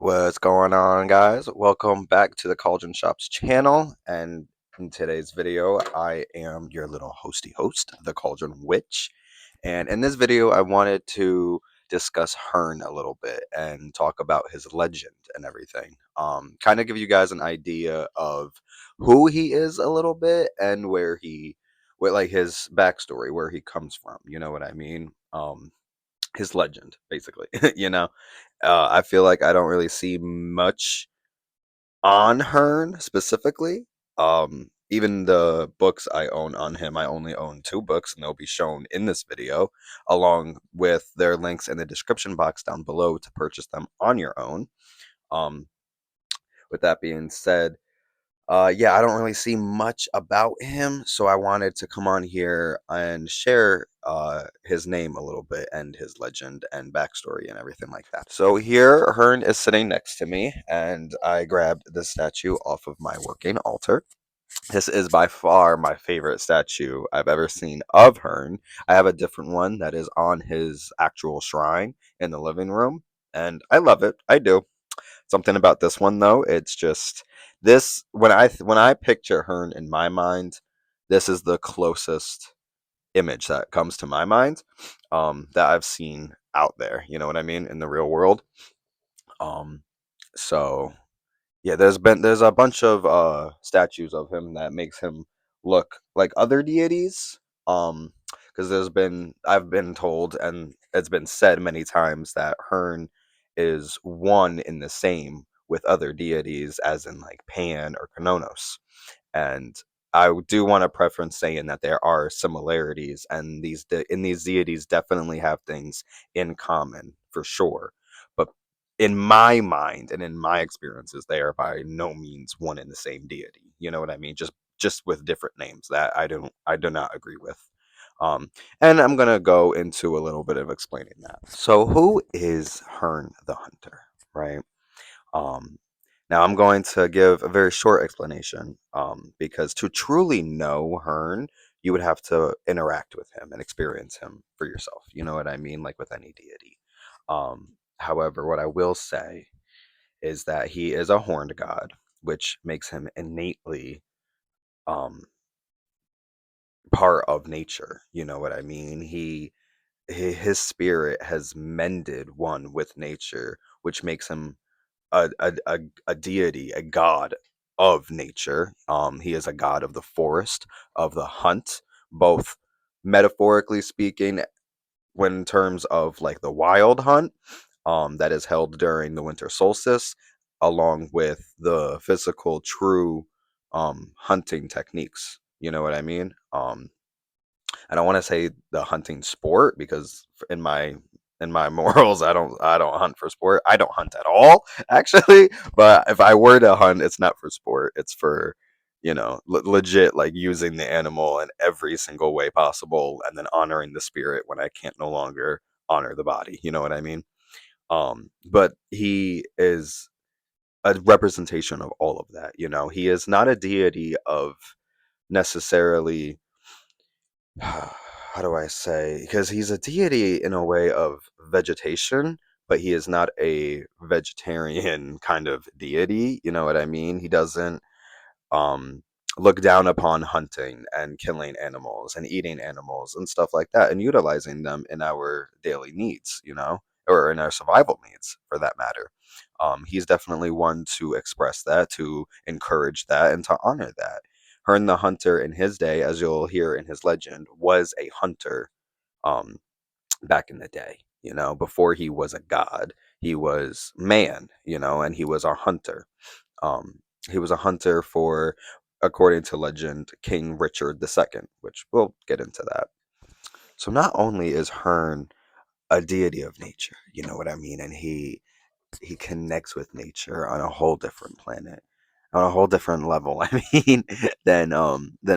What's going on, guys? Welcome back to the Cauldron Shops channel. And in today's video, I am your little hosty host, the Cauldron Witch. And in this video, I wanted to discuss Herne a little bit and talk about his legend and everything. Kind of give you guys an idea of who he is a little bit and where like his backstory, where he comes from. You know what I mean? His legend, basically. you know. I feel like I don't really see much on Hearn specifically. Even the books I own on him, I only own two books, and they'll be shown in this video, along with their links in the description box down below to purchase them on your own. Um, with that being said, yeah, I don't really see much about him, so I wanted to come on here and share his name a little bit and his legend and backstory and everything like that. So here, Hearn is sitting next to me, and I grabbed the statue off of my working altar. This is by far my favorite statue I've ever seen of Hearn. I have a different one that is on his actual shrine in the living room, and I love it. I do. Something about this one though, it's just this when I picture Hearn in my mind, this is the closest image that comes to my mind that I've seen out there. You know what I mean? In the real world. Um so yeah, there's a bunch of statues of him that makes him look like other deities. Because I've been told and it's been said many times that Hearn is one in the same with other deities, as in like Pan or Kronos. And I do want to preference saying that there are similarities, and these deities definitely have things in common for sure. But in my mind and in my experiences, they are by no means one and the same deity. You know what I mean? Just with different names that I do not agree with. And I'm gonna go into a little bit of explaining that. So who is Hearn the Hunter, right? Um, Now I'm going to give a very short explanation, because to truly know Hearn, you would have to interact with him and experience him for yourself. You know what I mean? Like with any deity. However, what I will say is that he is a horned god, which makes him innately um, part of nature. You know what I mean? His spirit has mended one with nature, which makes him a deity, a god of nature. He is a god of the forest, of the hunt, both metaphorically speaking, when in terms of like the wild hunt, that is held during the winter solstice, along with the physical, true hunting techniques. You know what I mean? I don't want to say the hunting sport because in my morals, I don't hunt for sport. I don't hunt at all, actually. But if I were to hunt, it's not for sport. It's for legit, like using the animal in every single way possible, and then honoring the spirit when I can't no longer honor the body. You know what I mean? But he is a representation of all of that. He is not a deity of necessarily how do I say? Because he's a deity in a way of vegetation, but he is not a vegetarian kind of deity. You know what I mean? He doesn't um, look down upon hunting and killing animals and eating animals and stuff like that and utilizing them in our daily needs, or in our survival needs for that matter. He's definitely one to express that, to encourage that, and to honor that. Herne the Hunter in his day, as you'll hear in his legend, was a hunter um, back in the day. Before he was a god, he was man, and he was our hunter. He was a hunter for, according to legend, King Richard II, which we'll get into that. So not only is Hearn a deity of nature, you know what I mean, and he connects with nature on a whole different planet, on a whole different level. I mean, than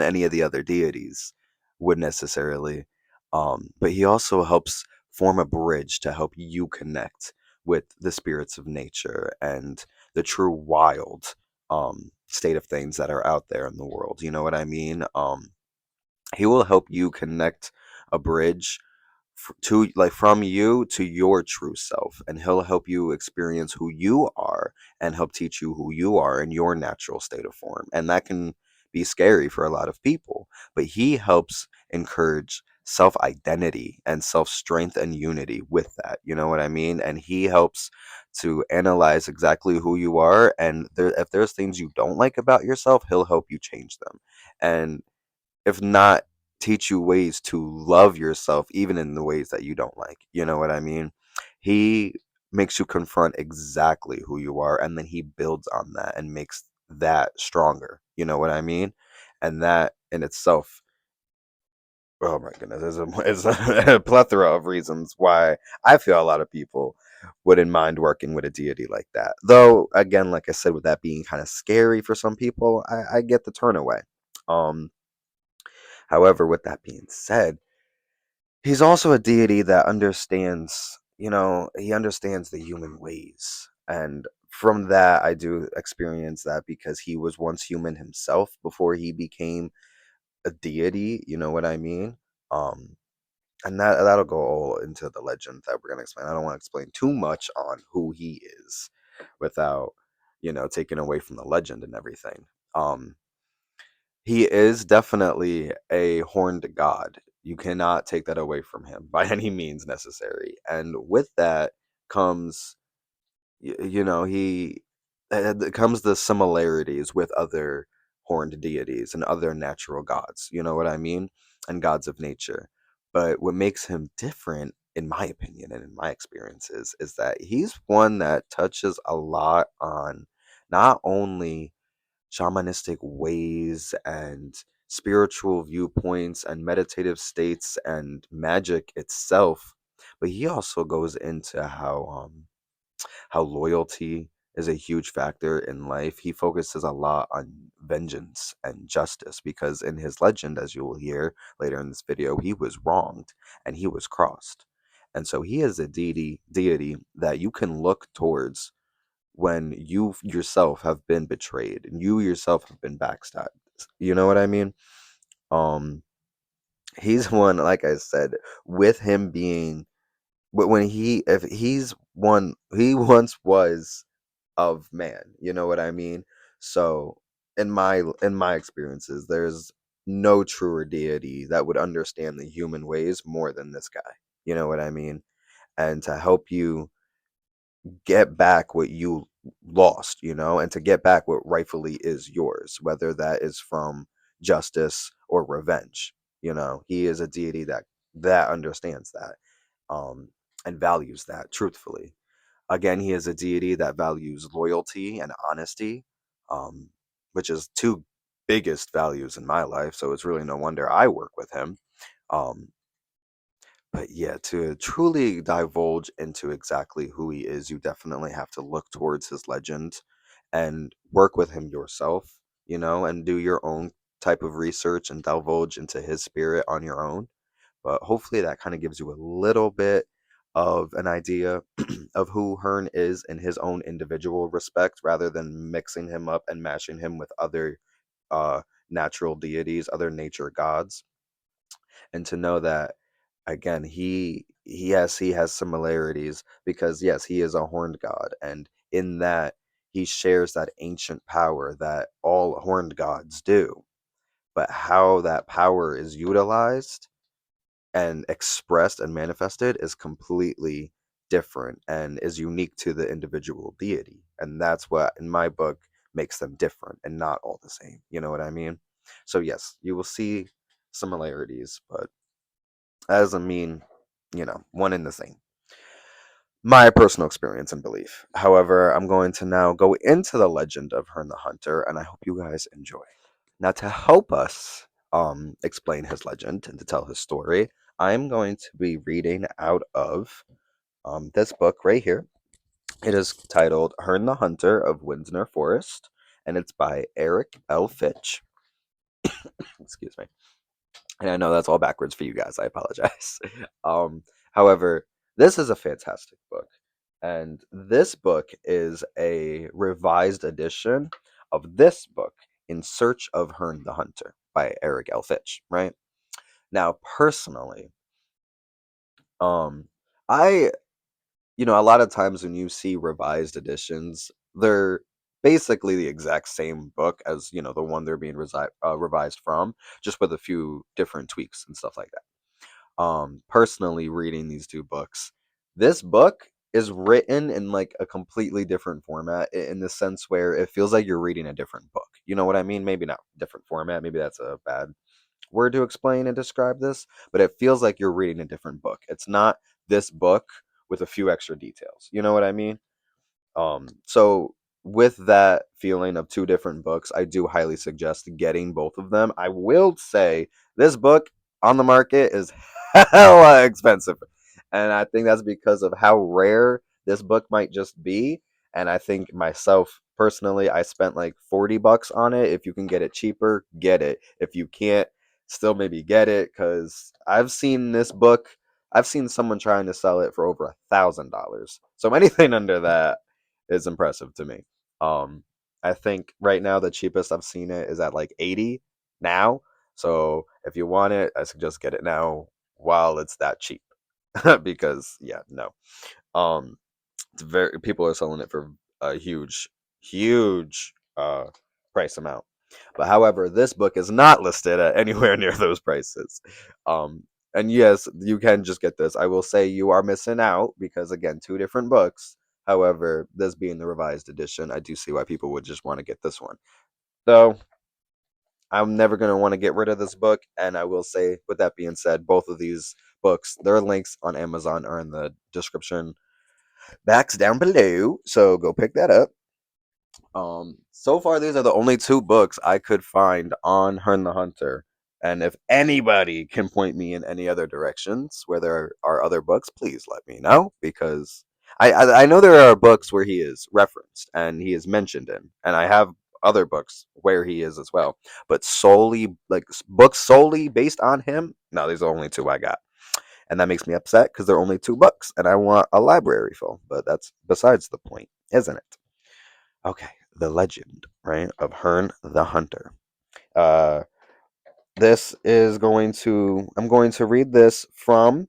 any of the other deities would necessarily. But he also helps form a bridge to help you connect with the spirits of nature and the true wild state of things that are out there in the world. You know what I mean? He will help you connect a bridge to like from you to your true self, and he'll help you experience who you are and help teach you who you are in your natural state of form. And that can be scary for a lot of people, but he helps encourage self identity and self strength and unity with that, you know what I mean? And he helps to analyze exactly who you are, and if there's things you don't like about yourself, he'll help you change them. And if not, teach you ways to love yourself even in the ways that you don't like. You know what I mean? He makes you confront exactly who you are, and then he builds on that and makes that stronger. You know what I mean? And that in itself, oh my goodness, is a plethora of reasons why I feel a lot of people wouldn't mind working with a deity like that. Though, again, like I said, with that being kind of scary for some people, I get the turn away. Um, However, with that being said, he's also a deity that understands, he understands the human ways. And from that, I do experience that because he was once human himself before he became a deity, you know what I mean? Um, and that'll go all into the legend that we're gonna explain. I don't want to explain too much on who he is without, taking away from the legend and everything. Um, he is definitely a horned god. You cannot take that away from him by any means necessary. And with that comes, comes the similarities with other horned deities and other natural gods. You know what I mean? And gods of nature. But what makes him different, in my opinion and in my experiences, is that he's one that touches a lot on not only shamanistic ways and spiritual viewpoints and meditative states and magic itself, but he also goes into how loyalty is a huge factor in life. He focuses a lot on vengeance and justice because in his legend, as you will hear later in this video, he was wronged and he was crossed. And so he is a deity that you can look towards when you yourself have been betrayed and you yourself have been backstabbed. You know what I mean? Um, he's one, like I said, with him being, but when if he's one, he once was of man. You know what I mean? So in my experiences, there's no truer deity that would understand the human ways more than this guy. You know what I mean? And to help you get back what you lost, and to get back what rightfully is yours, whether that is from justice or revenge. He is a deity that understands that, um, and values that truthfully. Again, he is a deity that values loyalty and honesty, which is two biggest values in my life. So it's really no wonder I work with him. Um, but yeah, to truly divulge into exactly who he is, you definitely have to look towards his legend and work with him yourself, and do your own type of research and divulge into his spirit on your own. But hopefully that kind of gives you a little bit of an idea of who Herne is in his own individual respect, rather than mixing him up and mashing him with other uh, natural deities, other nature gods. And to know that, again, he has similarities because yes, he is a horned god, and in that he shares that ancient power that all horned gods do. But how that power is utilized and expressed and manifested is completely different and is unique to the individual deity. And that's what, in my book, makes them different and not all the same. You know what I mean? So, yes, you will see similarities, but that doesn't mean, one and the same. My personal experience and belief. However, I'm going to now go into the legend of Herne the Hunter, and I hope you guys enjoy. Now, to help us explain his legend and to tell his story, I'm going to be reading out of this book right here. It is titled Herne the Hunter of Windsor Forest, and it's by Eric L. Fitch. Excuse me. And I know that's all backwards for you guys. I apologize. However, this is a fantastic book. And this book is a revised edition of this book, In Search of Herne the Hunter by Eric L. Fitch, right? Now, personally, Um, I a lot of times when you see revised editions, they're basically the exact same book as the one they're being revised from, just with a few different tweaks and stuff like that. Personally, reading these two books, this book is written in like a completely different format in the sense where it feels like you're reading a different book. You know what I mean? Maybe not different format. Maybe that's a bad word to explain and describe this, but it feels like you're reading a different book. It's not this book with a few extra details. You know what I mean? So with that feeling of two different books, I do highly suggest getting both of them. I will say this book on the market is hella expensive. And I think that's because of how rare this book might just be. And I think myself personally, I spent like $40 on it. If you can get it cheaper, get it. If you can't, still maybe get it because I've seen this book. I've seen someone trying to sell it for over $1,000. So anything under that is impressive to me. I think right now the cheapest I've seen it is at like 80 now. So if you want it, I suggest get it now while it's that cheap. Because yeah, no. Um it's very people are selling it for a huge price amount. But however, this book is not listed at anywhere near those prices. Um and yes, you can just get this. I will say you are missing out because again, two different books. However, this being the revised edition, I do see why people would just want to get this one. So I'm never going to want to get rid of this book. And I will say, with that being said, both of these books, their links on Amazon are in the description box down below. So go pick that up. So far these are the only two books I could find on Herne the Hunter. And if anybody can point me in any other directions where there are other books, please let me know because I know there are books where he is referenced and he is mentioned in, and I have other books where he is as well. But solely like books solely based on him, no, these are the only two I got. And that makes me upset because they're only 2 books and I want a library full. But that's besides the point, isn't it? Okay, the legend, right, of Herne the Hunter. Uh, this is going to I'm going to read this from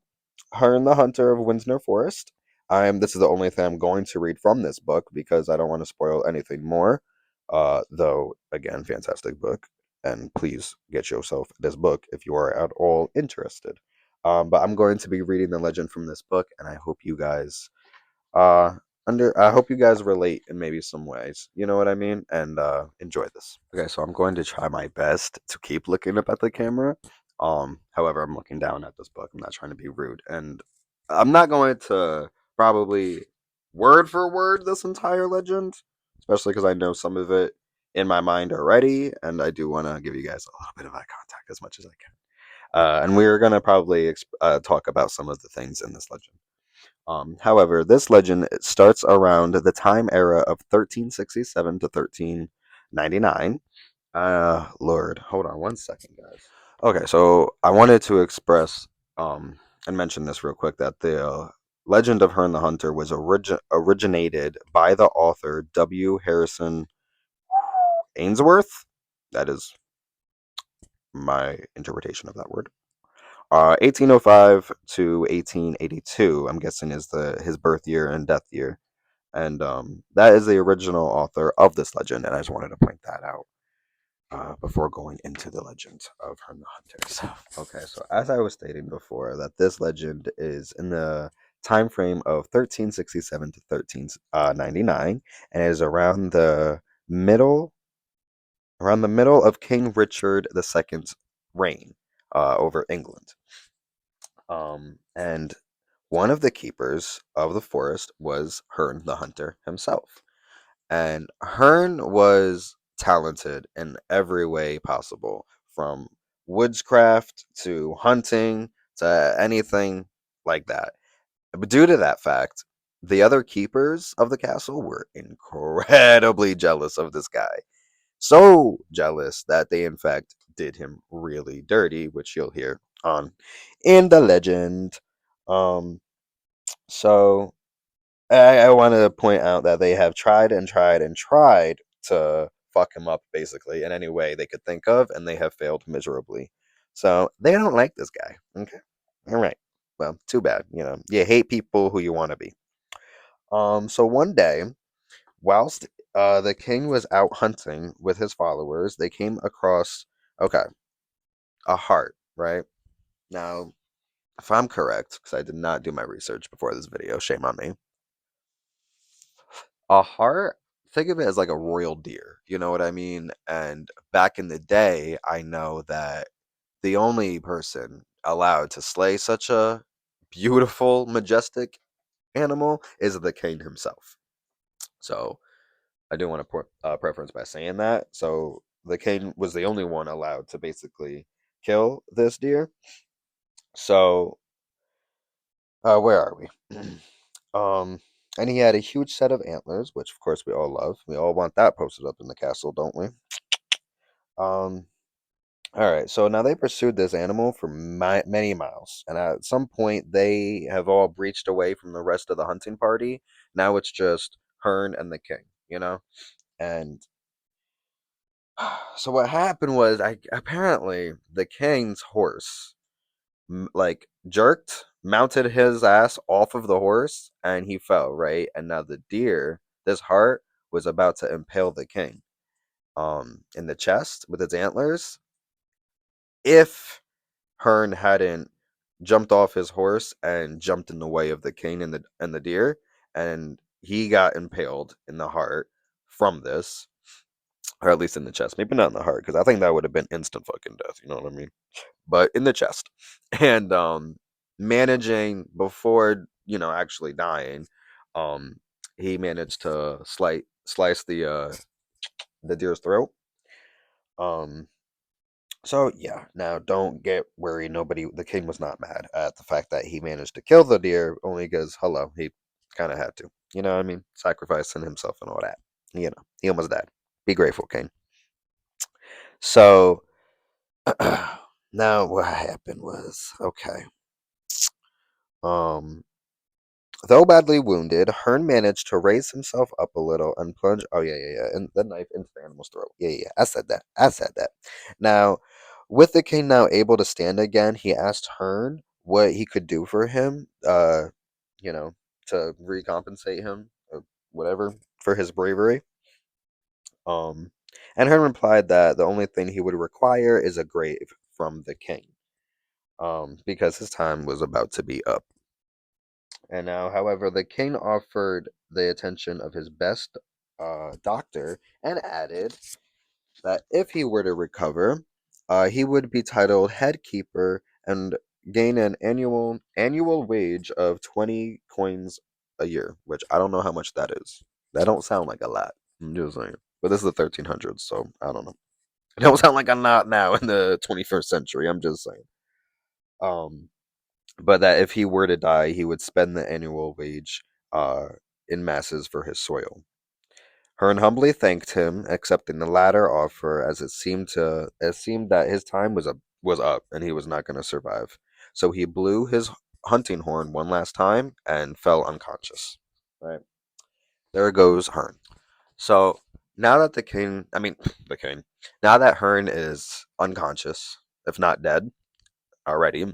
Herne the Hunter of Windsor Forest. This is the only thing I'm going to read from this book because I don't want to spoil anything more. Though again, fantastic book, and please get yourself this book if you are at all interested. But I'm going to be reading the legend from this book, and I hope you guys uh I hope you guys relate in maybe some ways, you know what I mean, and enjoy this. Okay, so I'm going to try my best to keep looking up at the camera. However, I'm looking down at this book. I'm not trying to be rude, and I'm not going to probably word for word this entire legend, especially because I know some of it in my mind already, and I do want to give you guys a little bit of eye contact as much as I can. And we're going to probably talk about some of the things in this legend. However, this legend starts around the time era of 1367 to 1399. Lord, hold on one second, guys. Okay, so I wanted to express and mention this real quick that the Legend of Herne the Hunter was originated by the author W. Harrison Ainsworth. That is my interpretation of that word. 1805 to 1882, I'm guessing, is the his birth year and death year. And that is the original author of this legend, and I just wanted to point that out before going into the legend of Herne the Hunter. Okay, so as I was stating before, that this legend is in the time frame of 1367 to 1399, and it is middle around the middle of King Richard II's reign over England. And one of the keepers of the forest was Herne the Hunter himself. And Herne was talented in every way possible, from woodscraft to hunting to anything like that. But due to that fact, the other keepers of the castle were incredibly jealous of this guy. So jealous that they, in fact, did him really dirty, which you'll hear on in the legend. Um, so I want to point out that they have tried and tried and tried to fuck him up basically in any way they could think of, and they have failed miserably. So they don't like this guy. Okay, all right. Well, too bad. You hate people who you want to be. So one day, whilst the king was out hunting with his followers, they came across, okay, a hart, right? Now, if I'm correct, because I did not do my research before this video, shame on me. A hart, think of it as like a royal deer, you know what I mean? And back in the day, I know that the only person allowed to slay such a beautiful, majestic animal is the king himself. So I do want to preference by saying that. So the king was the only one allowed to basically kill this deer. So where are we? um, and he had a huge set of antlers, which of course we all love. We all want that posted up in the castle, don't we? Um, all right. So now they pursued this animal for many miles, and at some point they have all breached away from the rest of the hunting party. Now it's just Herne and the king, and so what happened was, I apparently the king's horse like jerked, mounted his ass off of the horse, and he fell, right? And now the deer, this hart, was about to impale the king in the chest with its antlers if Herne hadn't jumped off his horse and jumped in the way of the king and the deer, and he got impaled in the heart from this, or at least in the chest. Maybe not in the heart, because I think that would have been instant fucking death. You know what I mean? But in the chest, and managing before actually dying, um, he managed to slice the deer's throat. Um, so yeah, now don't get worried. The king was not mad at the fact that he managed to kill the deer, only because hello, he kind of had to. You know what I mean? Sacrificing himself and all that. He almost died. Be grateful, king. So now what happened was, okay. Um, though badly wounded, Herne managed to raise himself up a little and plunge. Oh yeah, and the knife into the animal's throat. Yeah. I said that. I said that. Now, with the king now able to stand again, he asked Herne what he could do for him. You know, to recompensate him or whatever for his bravery. Um, and Herne replied that the only thing he would require is a grave from the king. Because his time was about to be up. And now, however, the king offered the attention of his best doctor and added that if he were to recover, he would be titled head keeper and gain an annual wage of 20 coins a year, which I don't know how much that is. That don't sound like a lot. I'm just saying. But this is the 1300s, so I don't know. It don't sound like a lot now in the 21st century. I'm just saying. Um, but that if he were to die, he would spend the annual wage uh, in masses for his soil. Hearn humbly thanked him, accepting the latter offer, as it seemed that his time was up and he was not going to survive. So he blew his hunting horn one last time and fell unconscious. Right there goes Hearn. So now that the king, now that Hearn is unconscious, if not dead, already.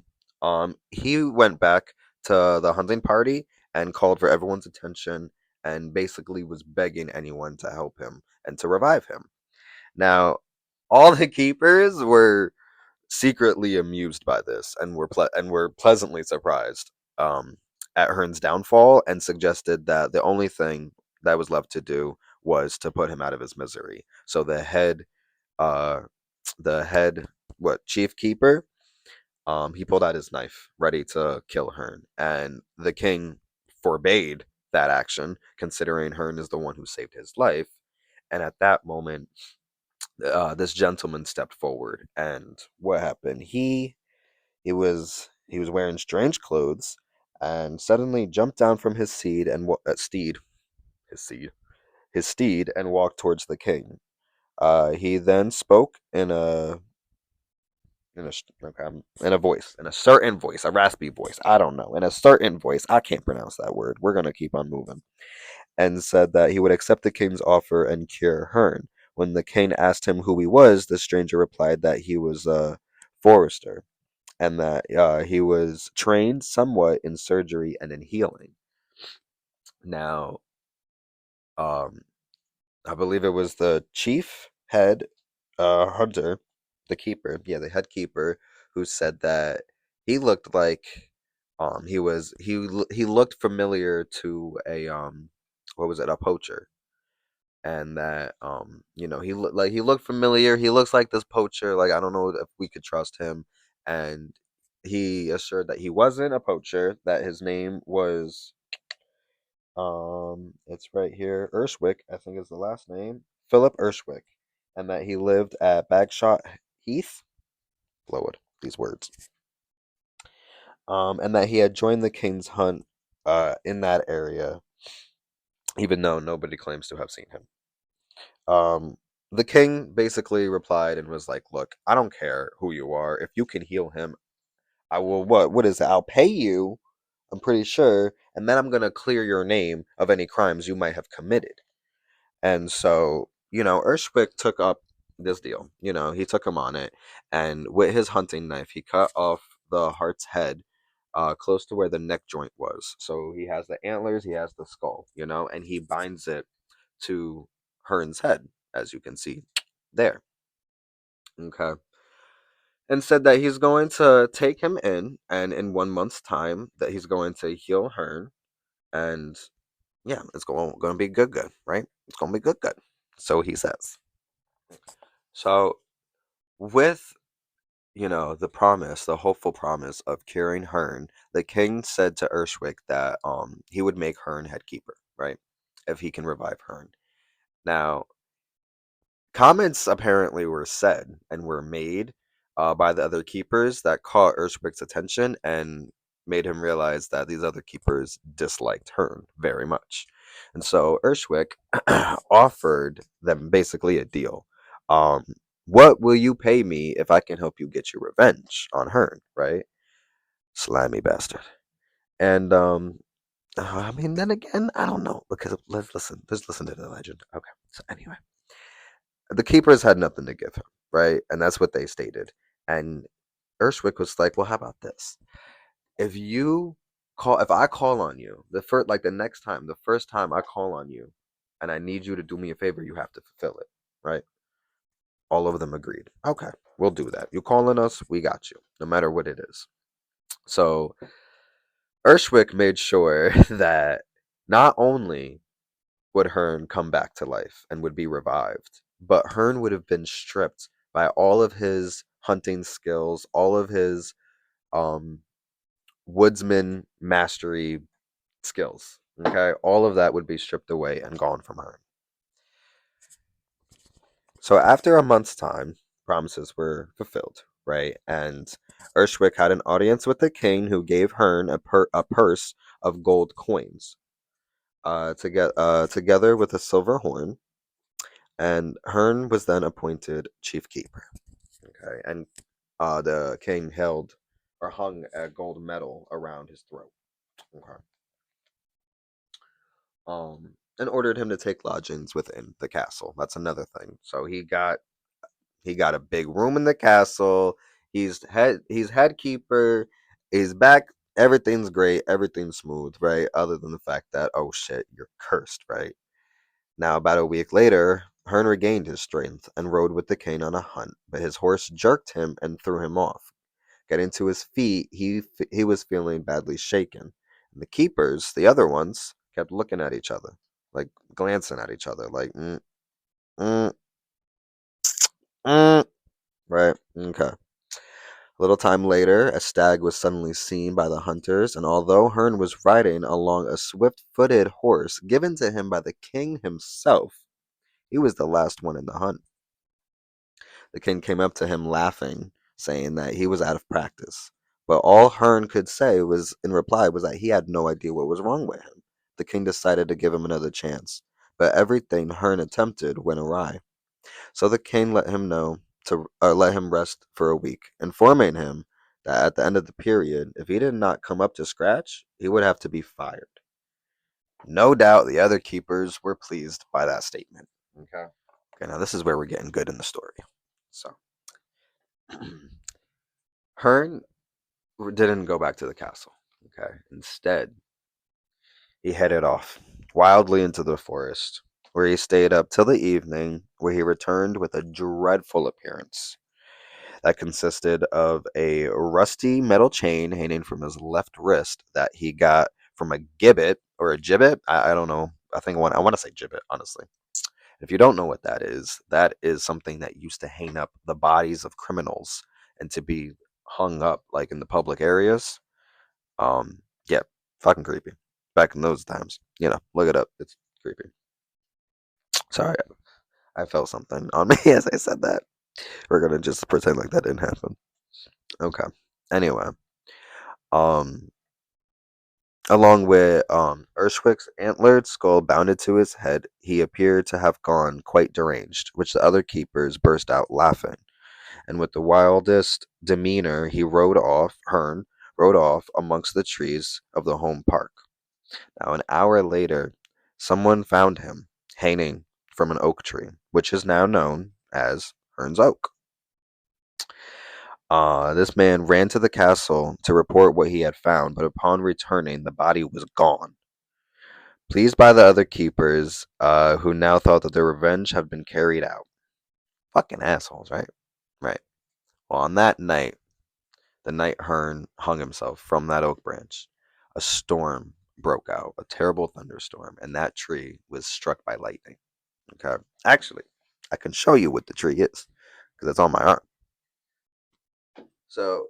He went back to the hunting party and called for everyone's attention and basically was begging anyone to help him and to revive him. Now, all the keepers were secretly amused by this and were pleasantly surprised at Hearn's downfall and suggested that the only thing that was left to do was to put him out of his misery. So uh, the head, what chief keeper, he pulled out his knife, ready to kill Herne, and the king forbade that action, considering Herne is the one who saved his life. And at that moment, this gentleman stepped forward, and what happened? He was wearing strange clothes, and suddenly jumped down from his seat and his steed, his steed, and walked towards the king. He then spoke in a voice, in a certain voice, a raspy voice. I don't know, in a certain voice. I can't pronounce that word. We're gonna keep on moving. And said that he would accept the king's offer and cure Herne. When the king asked him who he was, the stranger replied that he was a forester, and that he was trained somewhat in surgery and in healing. Now, um, I believe it was the chief head hunter, the keeper, yeah, the head keeper, who said that he looked like he looked familiar to a what was it, a poacher, and that he looked familiar. He looks like this poacher. Like, I don't know if we could trust him, and he assured that he wasn't a poacher. That his name was it's right here, Ershwick, I think is the last name, Philip Ershwick, and that he lived at Bagshot Heath. Lord, these words. And that he had joined the king's hunt in that area, even though nobody claims to have seen him. Um, the king basically replied and was like, "Look, I don't care who you are. If you can heal him, I will. What is it? I'll pay you. I'm pretty sure, and then I'm gonna clear your name of any crimes you might have committed." And so, Ershwick took up this deal. He took him on it, and with his hunting knife, he cut off the hart's head, close to where the neck joint was. So he has the antlers, he has the skull, and he binds it to Herne's head, as you can see there. Okay. And said that he's going to take him in, and in 1 month's time, that he's going to heal Herne, and yeah, it's going to be good, right? It's going to be good. So he says. So with the promise, the hopeful promise of curing Herne, the king said to Ershwick that he would make Herne head keeper, right? If he can revive Herne. Now, comments apparently were said and were made by the other keepers that caught Ershwick's attention and made him realize that these other keepers disliked Herne very much. And so Ershwick offered them basically a deal. Um, what will you pay me if I can help you get your revenge on Herne, right? Slimy bastard. And I mean, then again, I don't know, because let's listen to the legend. Okay, so anyway, the keepers had nothing to give him, right? And that's what they stated. And Ershwick was like, "Well, how about this? If I call on you, the next time, the first time I call on you, and I need you to do me a favor, you have to fulfill it, right?" All of them agreed. Okay, we'll do that. You calling us, we got you, no matter what it is. So Ershwick made sure that not only would Herne come back to life and would be revived, but Herne would have been stripped by all of his hunting skills, all of his um, woodsman mastery skills. Okay, all of that would be stripped away and gone from Herne. So after a month's time, promises were fulfilled, right? And Ershwick had an audience with the king, who gave Herne a purse of gold coins, together with a silver horn. And Herne was then appointed chief keeper. Okay, and the king held or hung a gold medal around his throat. Okay, and ordered him to take lodgings within the castle. That's another thing. So he got a big room in the castle. He's head keeper. He's back. Everything's great. Everything's smooth, right? Other than the fact that, oh shit, you're cursed, right? Now, about a week later, Herne regained his strength and rode with the king on a hunt, but his horse jerked him and threw him off. Getting to his feet, he was feeling badly shaken. And the keepers, the other ones, kept looking at each other, like glancing at each other, like, mm, mm. Right? Okay. A little time later, a stag was suddenly seen by the hunters, and although Herne was riding along a swift footed horse given to him by the king himself, he was the last one in the hunt. The king came up to him laughing, saying that he was out of practice. But all Herne could say was in reply was that he had no idea what was wrong with him. The king decided to give him another chance, but everything Herne attempted went awry. So the king let him rest for a week, informing him that at the end of the period, if he did not come up to scratch, he would have to be fired. No doubt the other keepers were pleased by that statement. Okay. Okay, now this is where we're getting good in the story. So Hearn didn't go back to the castle. Okay. Instead, he headed off wildly into the forest, where he stayed up till the evening, where he returned with a dreadful appearance that consisted of a rusty metal chain hanging from his left wrist that he got from a gibbet or a gibbet. I don't know. I want to say gibbet, honestly. If you don't know what that is something that used to hang up the bodies of criminals and to be hung up like in the public areas. Yeah, fucking creepy. Back in those times, look it up. It's creepy. Sorry, I felt something on me as I said that. We're gonna just pretend like that didn't happen. Okay. Anyway, um, along with Urshwick's antlered skull bounded to his head, he appeared to have gone quite deranged, which the other keepers burst out laughing. And with the wildest demeanor, Herne rode off amongst the trees of the home park. Now, an hour later, someone found him hanging from an oak tree, which is now known as Herne's Oak. This man ran to the castle to report what he had found, but upon returning, the body was gone. Pleased by the other keepers, who now thought that their revenge had been carried out. Fucking assholes, right? Right. Well, on that night, the night Herne hung himself from that oak branch, a storm broke out, a terrible thunderstorm, and that tree was struck by lightning. Okay. Actually, I can show you what the tree is because it's on my arm. So,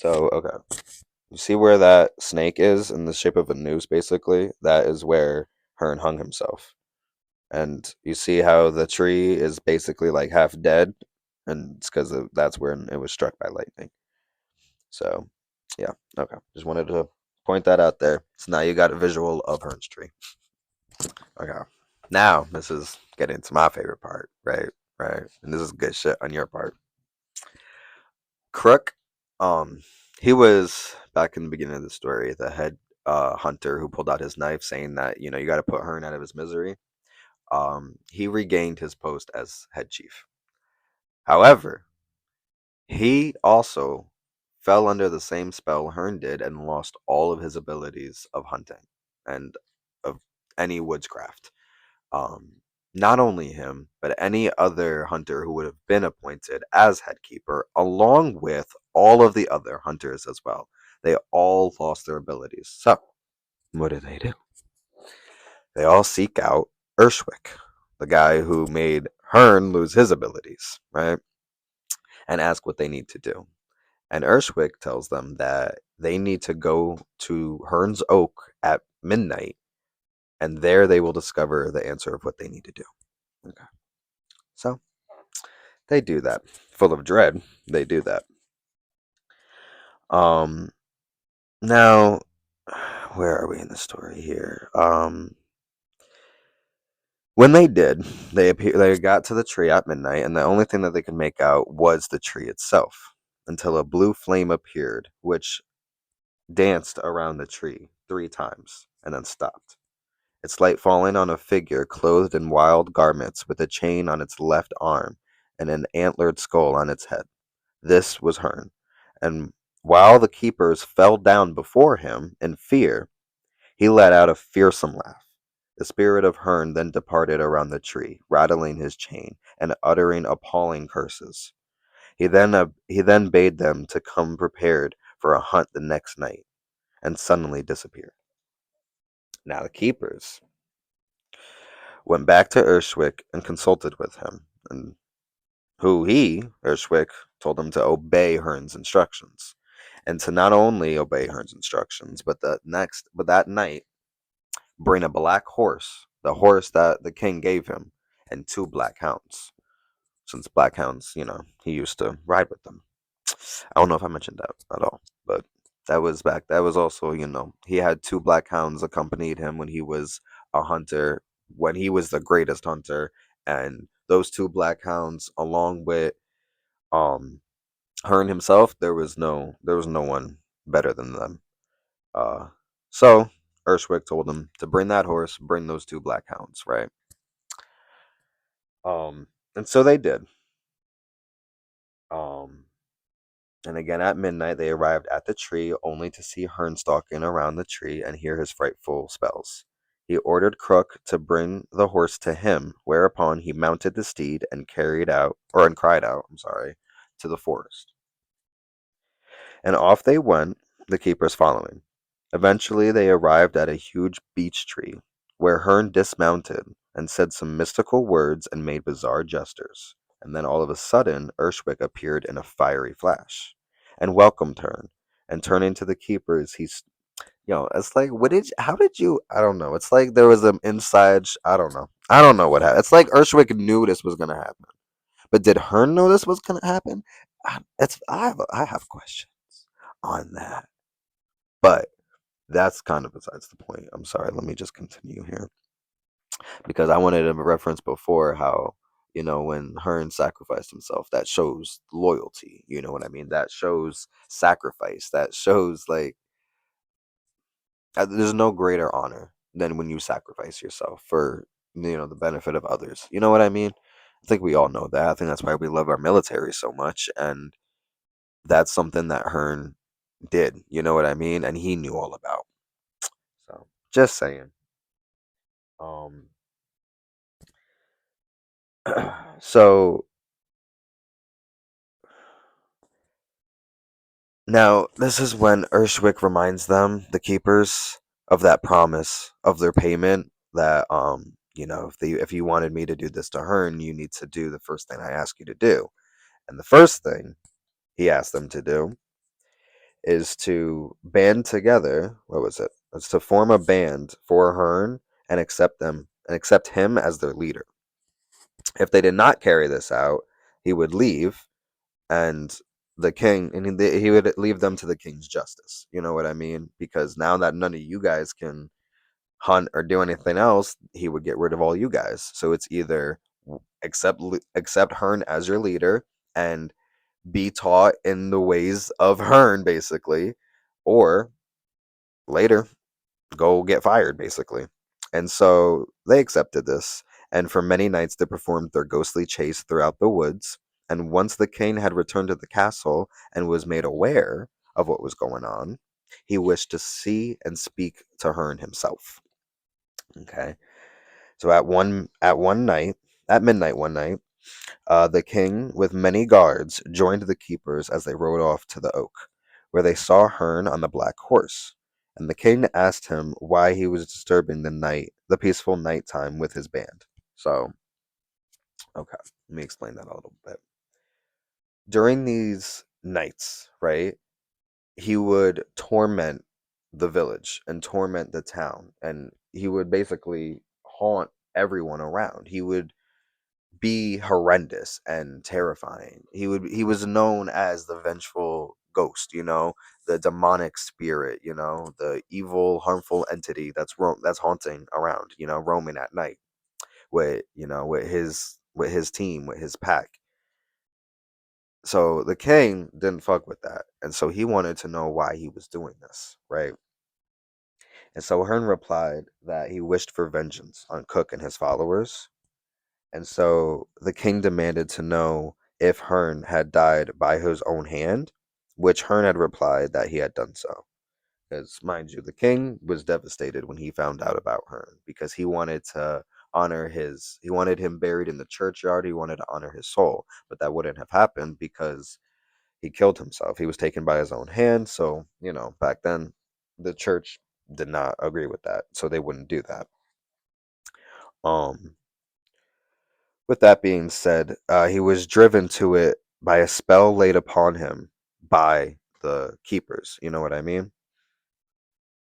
okay. You see where that snake is in the shape of a noose, basically? That is where Herne hung himself. And you see how the tree is basically like half dead, and it's because that's where it was struck by lightning. So, yeah, okay. Just wanted to point that out there. So now you got a visual of Herne's tree. Okay. Now this is getting to my favorite part, right? Right. And this is good shit on your part. Crook, um, he was back in the beginning of the story, the head hunter who pulled out his knife, saying that you got to put Herne out of his misery. He regained his post as head chief. However, he also fell under the same spell Herne did and lost all of his abilities of hunting and of any woodscraft. Um, Not only him, but any other hunter who would have been appointed as head keeper, along with all of the other hunters as well. They all lost their abilities. So, what do? They all seek out Urshwick, the guy who made Herne lose his abilities, right? And ask what they need to do. And Urshwick tells them that they need to go to Herne's Oak at midnight, and there they will discover the answer of what they need to do. Okay. So they do that. Full of dread, they do that. Um Now, where are we in the story here? When they did, they got to the tree at midnight, and the only thing that they could make out was the tree itself, until a blue flame appeared, which danced around the tree 3 times and then stopped. Its light falling on a figure clothed in wild garments with a chain on its left arm and an antlered skull on its head. This was Herne, and while the keepers fell down before him in fear, he let out a fearsome laugh. The spirit of Herne then departed around the tree, rattling his chain and uttering appalling curses. He then bade them to come prepared for a hunt the next night, and suddenly disappeared. Now the keepers went back to Urshwick and consulted with him, and Urshwick, told him to obey Herne's instructions, and to not only obey Herne's instructions, but that night bring a black horse, the horse that the king gave him, and 2 black hounds. Since black hounds, he used to ride with them. I don't know if I mentioned that at all, but that was also, he had 2 black hounds accompanied him when he was a hunter, when he was the greatest hunter, and those 2 black hounds, along with um Hearn himself, there was no one better than them. Uh, so Urshwick told him to bring that horse, bring those 2 black hounds, right? And so they did. Um, And again at midnight they arrived at the tree, only to see Herne stalking around the tree and hear his frightful spells. He ordered Crook to bring the horse to him, whereupon he mounted the steed and cried out, to the forest. And off they went, the keepers following. Eventually they arrived at a huge beech tree, where Herne dismounted and said some mystical words and made bizarre gestures. And then all of a sudden, Ershwick appeared in a fiery flash and welcomed Herne. And turning to the keepers, it's like, how did you, I don't know. It's like there was an inside, I don't know. I don't know what happened. It's like Ershwick knew this was going to happen. But did Herne know this was going to happen? I have questions on that. But that's kind of besides the point. I'm sorry. Let me just continue here because I wanted to reference before how, when Hearn sacrificed himself, that shows loyalty. You know what I mean? That shows sacrifice. That shows like there's no greater honor than when you sacrifice yourself for, the benefit of others. You know what I mean? I think we all know that. I think that's why we love our military so much. And that's something that Hearn did. You know what I mean? And he knew all about. So just saying. Um, so now this is when Ershwick reminds them, the keepers, of that promise of their payment that if you wanted me to do this to Hearn, you need to do the first thing I ask you to do. And the first thing he asked them to do is to band together. What was it? It's to form a band for Hearn and accept him as their leader. If they did not carry this out, he would leave and the king and he would leave them to the king's justice. You know what I mean? Because now that none of you guys can hunt or do anything else, he would get rid of all you guys. So it's either accept Hearn as your leader and be taught in the ways of Hearn, basically, or later go get fired, basically. And so they accepted this, and for many nights they performed their ghostly chase throughout the woods. And once the king had returned to the castle and was made aware of what was going on, he wished to see and speak to Herne himself. Okay. So at midnight one night, the king, with many guards, joined the keepers as they rode off to the oak, where they saw Herne on the black horse. And the king asked him why he was disturbing the peaceful nighttime with his band. So, okay, let me explain that a little bit. During these nights, right, he would torment the village and torment the town, and he would basically haunt everyone around. He would be horrendous and terrifying. He was known as the vengeful ghost, the demonic spirit, the evil, harmful entity that's haunting around, roaming at night with his team, with his pack. So the king didn't fuck with that, and so he wanted to know why he was doing this, right? And so Hearn replied that he wished for vengeance on Cook and his followers. And so the king demanded to know if Herne had died by his own hand, which Herne had replied that he had done so. Because, mind you, the king was devastated when he found out about Herne because he wanted to he wanted him buried in the churchyard, he wanted to honor his soul, but that wouldn't have happened because he killed himself. He was taken by his own hand. So, back then, the church did not agree with that, so they wouldn't do that. Um, With that being said, he was driven to it by a spell laid upon him by the keepers. You know what I mean?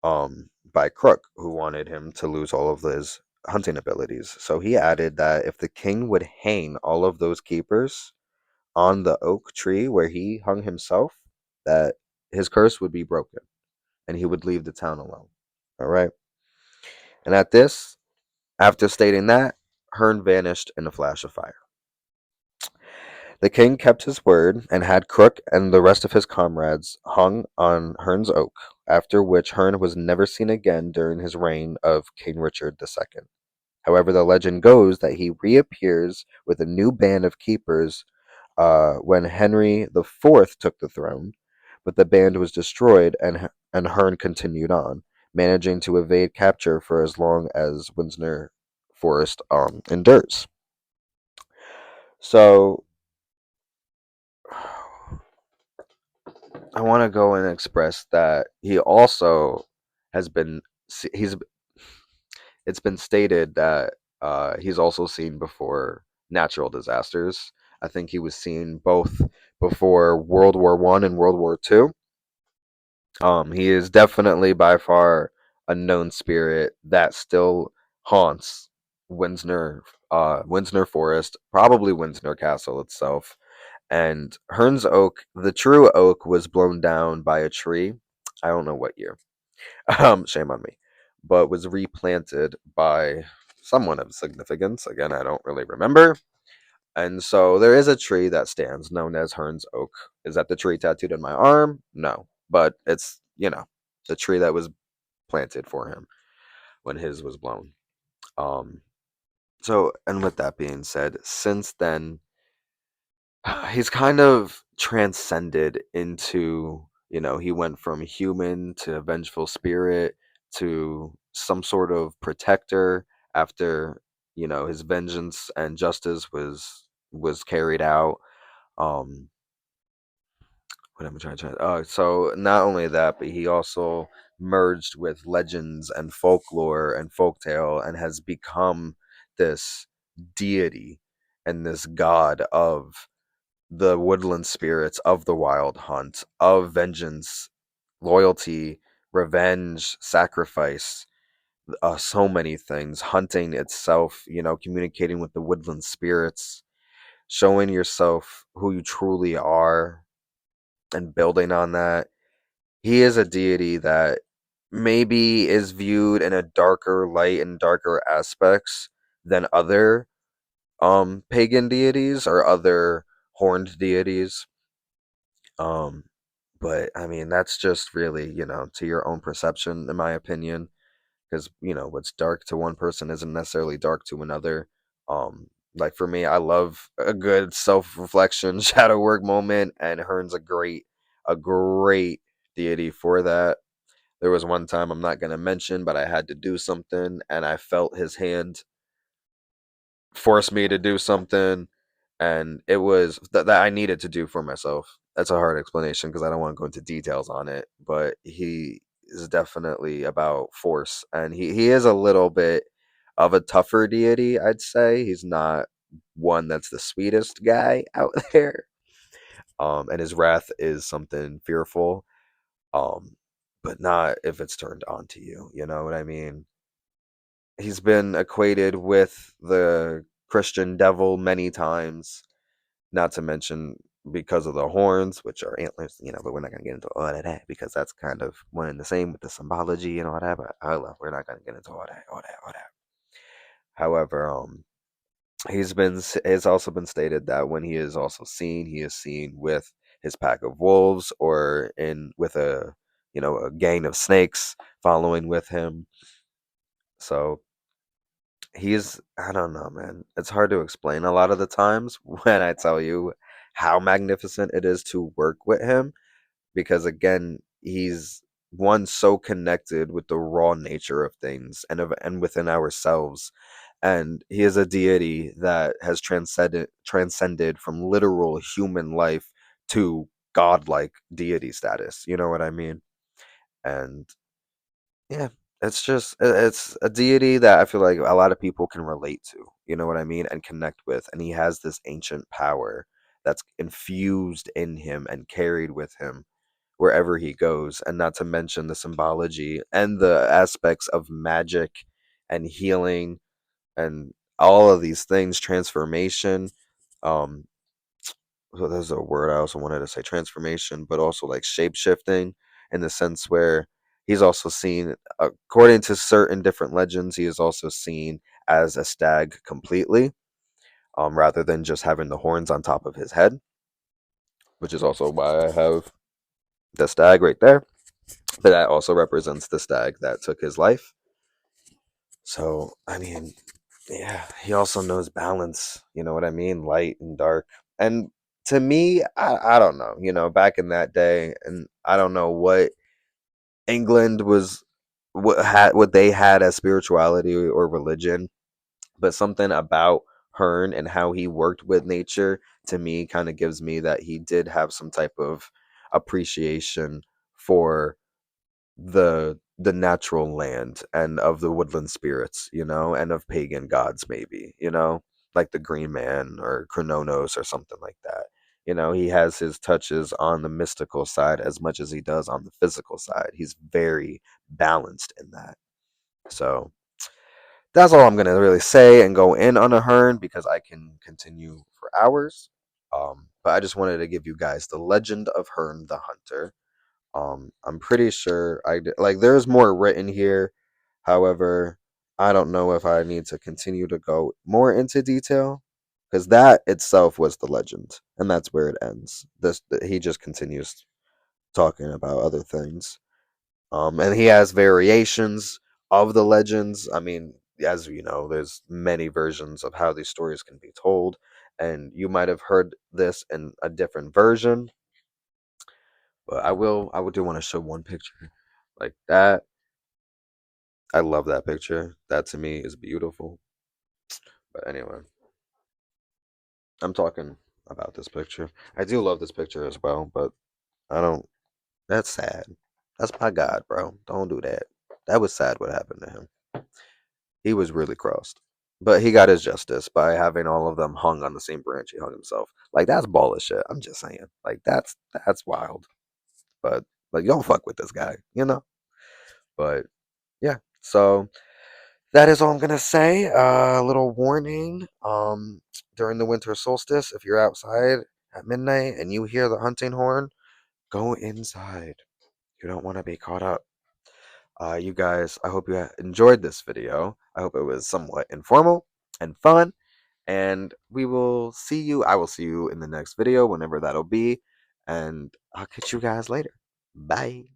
By Crook, who wanted him to lose all of his hunting abilities. So he added that if the king would hang all of those keepers on the oak tree where he hung himself, that his curse would be broken and he would leave the town alone. All right. And at this, after stating that, Herne vanished in a flash of fire. The king kept his word and had Crook and the rest of his comrades hung on Herne's oak, after which Herne was never seen again during his reign of King Richard II. However, the legend goes that he reappears with a new band of keepers when Henry IV took the throne, but the band was destroyed, and Herne continued on, managing to evade capture for as long as Windsor Forest endures. So I want to go and express that he also has been he's it's been stated that he's also seen before natural disasters. I think he was seen both before World War I and World War II. He is definitely by far a known spirit that still haunts Windsor Forest, probably Windsor Castle itself. And Hearn's oak, the true oak, was blown down by a tree. I don't know what year. Shame on me. But was replanted by someone of significance. Again, I don't really remember. And so there is a tree that stands known as Hearn's Oak. Is that the tree tattooed on my arm? No. But it's, the tree that was planted for him when his was blown. Um and with that being said, since then he's kind of transcended into, he went from human to vengeful spirit to some sort of protector after, his vengeance and justice was carried out. um what am I trying to so not only that, but he also merged with legends and folklore and folktale and has become this deity and this god of the woodland spirits, of the wild hunt, of vengeance, loyalty, revenge, sacrifice, so many things. Hunting itself, communicating with the woodland spirits, showing yourself who you truly are, and building on that. He is a deity that maybe is viewed in a darker light and darker aspects than other pagan deities or other horned deities. Um, but I mean, that's just really, to your own perception, in my opinion, because, what's dark to one person isn't necessarily dark to another. Like for me, I love a good self-reflection shadow work moment, and Hearn's a great deity for that. There was one time I'm not going to mention, but I had to do something, and I felt his hand forced me to do something, and it was that I needed to do for myself. That's a hard explanation because I don't want to go into details on it, but he is definitely about force, and he is a little bit of a tougher deity, I'd say. He's not one that's the sweetest guy out there. And his wrath is something fearful. Um, but not if it's turned on to you. You know what I mean? He's been equated with the Christian devil many times, not to mention because of the horns, which are antlers, but we're not going to get into all of that because that's kind of one and the same with the symbology and all that. But we're not going to get into all that. However, it's also been stated that when he is seen with his pack of wolves or in with a gang of snakes following with him. So I don't know, man. It's hard to explain a lot of the times when I tell you how magnificent it is to work with him, because again, he's one so connected with the raw nature of things and within ourselves. And he is a deity that has transcended from literal human life to godlike deity status. You know what I mean? And yeah, it's a deity that I feel like a lot of people can relate to, you know what I mean, and connect with. And he has this ancient power that's infused in him and carried with him wherever he goes, and not to mention the symbology and the aspects of magic and healing and all of these things, transformation. Um, so there's a word I also wanted to say, transformation, but also like shape shifting, in the sense where he's also seen, according to certain different legends, he is also seen as a stag completely, rather than just having the horns on top of his head, which is also why I have the stag right there. But that also represents the stag that took his life. So, I mean, yeah, he also knows balance, you know what I mean? Light and dark. And to me, I don't know, back in that day, and I don't know what England was, what they had as spirituality or religion, but something about Hearn and how he worked with nature to me kind of gives me that he did have some type of appreciation for the natural land and of the woodland spirits, and of pagan gods maybe, like the Green Man or Chrononos or something like that. He has his touches on the mystical side as much as he does on the physical side. He's very balanced in that. So that's all I'm gonna really say and go in on a Hearn because I can continue for hours. But I just wanted to give you guys the legend of Hearn the Hunter. I'm pretty sure like there's more written here. However, I don't know if I need to continue to go more into detail because that itself was the legend, and that's where it ends. He just continues talking about other things. And he has variations of the legends. I mean, as you know, there's many versions of how these stories can be told, and you might have heard this in a different version. But I would do want to show one picture like that. I love that picture. That to me is beautiful. But anyway, I'm talking about this picture. I do love this picture as well, but I don't. That's sad. That's my God, bro. Don't do that. That was sad what happened to him. He was really crossed. But he got his justice by having all of them hung on the same branch he hung himself. Like that's ball of shit. I'm just saying. Like that's wild. But like don't fuck with this guy. But yeah. So that is all I'm gonna say. A little warning. During the winter solstice, if you're outside at midnight and you hear the hunting horn, go inside. You don't want to be caught up. You guys, I hope you enjoyed this video. I hope it was somewhat informal and fun. And I will see you in the next video, whenever that'll be. And I'll catch you guys later. Bye.